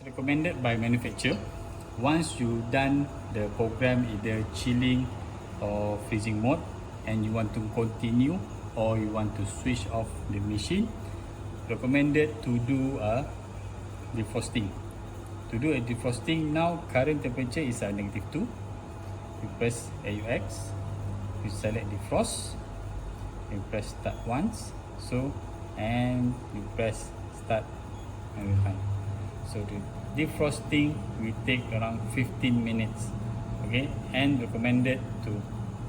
recommended by manufacturer. Once you done the program, either chilling or freezing mode, and you want to continue or you want to switch off the machine, recommended to do a defrosting. To do a defrosting, now current temperature is -2. You press AUX, you select defrost, you press start once, and you press start every time. So the defrosting will take around 15 minutes. Okay, and recommended to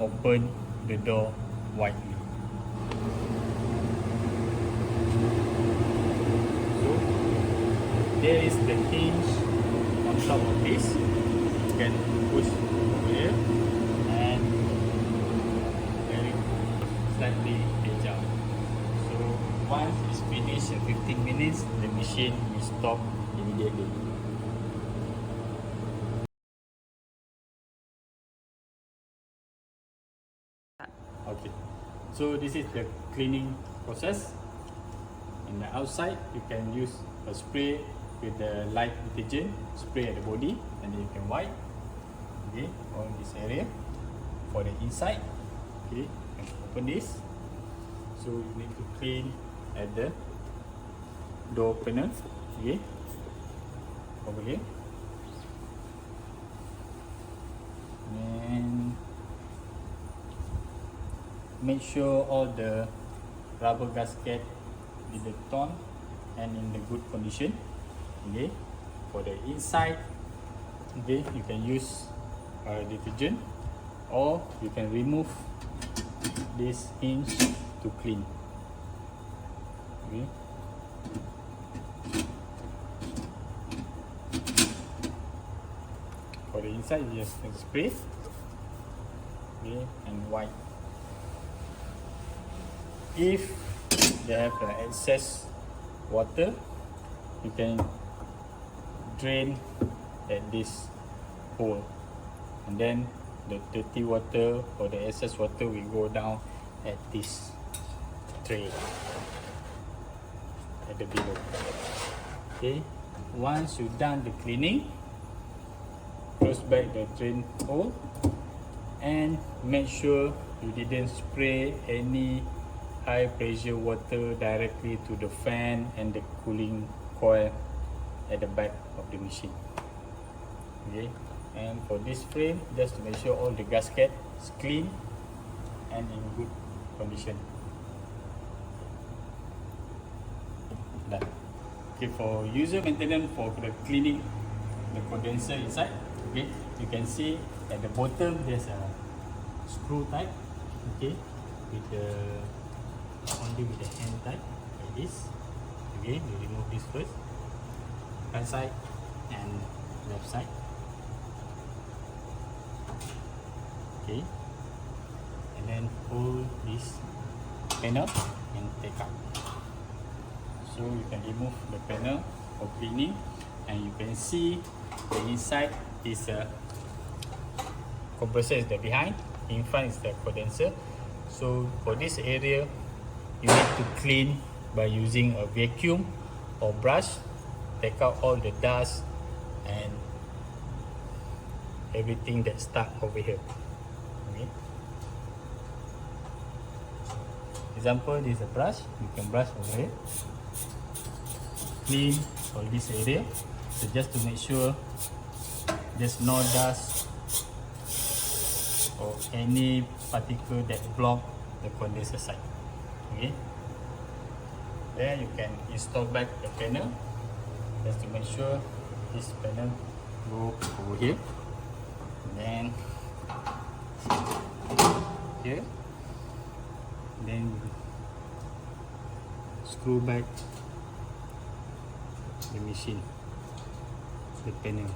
open the door widely. So there is the hinge on top of this. You can push over here and very slightly edge out. So once it's finished at 15 minutes, the machine will stop immediately. Okay, so this is the cleaning process. In the outside, you can use a spray with the light detergent, spray at the body, and then you can wipe, okay, on this area. For the inside, okay, you can open this. So you need to clean at the door opener, okay, over here. And make sure all the rubber gasket is torn and in the good condition. Okay, for the inside, okay, you can use detergent, or you can remove this hinge to clean. Okay. For the inside, you just can spray, okay, and wipe. If they have excess water, you can drain at this hole, and then the dirty water or the excess water will go down at this tray at the below. Okay, once you done the cleaning, close back the drain hole and make sure you didn't spray any high pressure water directly to the fan and the cooling coil at the back of the machine. Okay, and for this frame, just to make sure all the gasket is clean and in good condition. Done. Okay, for user maintenance, for the cleaning the condenser inside, okay, you can see at the bottom there's a screw type, okay, with the only with the hand type like this. Okay, you remove this first, right side and left side. Okay, and then pull this panel and take out. So you can remove the panel for cleaning, and you can see the inside is a compressor is the behind, in front is the condenser. So for this area, you need to clean by using a vacuum or brush, take out all the dust and everything that's stuck over here. Okay. Example, this is a brush, you can brush over here, clean all this area. So just to make sure there's no dust or any particle that block the condenser side. Okay, then you can install back the panel, just to make sure this panel go over here, then here, then screw back the machine, the panel.